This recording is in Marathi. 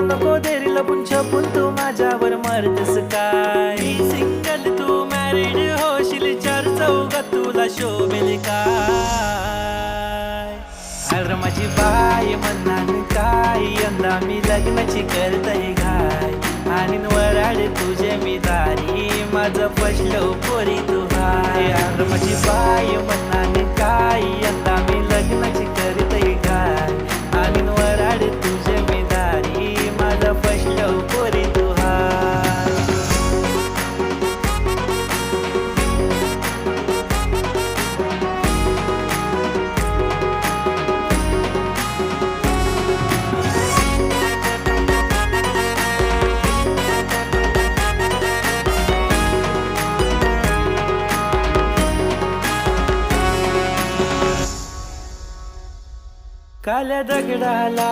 नको देरी लपून छपून तू माझ्यावर मरतेस काय? मी सिंगल तू मॅरिड होशील चार चौघात तुला शोभेल काय? अरे माझी बाई म्हणणार काय यंदा मी लग्नाची करतय घाय आणि वराड तुझे मी दारी माझं फसलो पोरी तू हाय. अरे माझी बाई म्हणणार काय यंदा मी लग्नाची करतय घाय आणि वराड तुझे मी दारी माझं फसलो पोरी तू हाय. काल्या दगडाला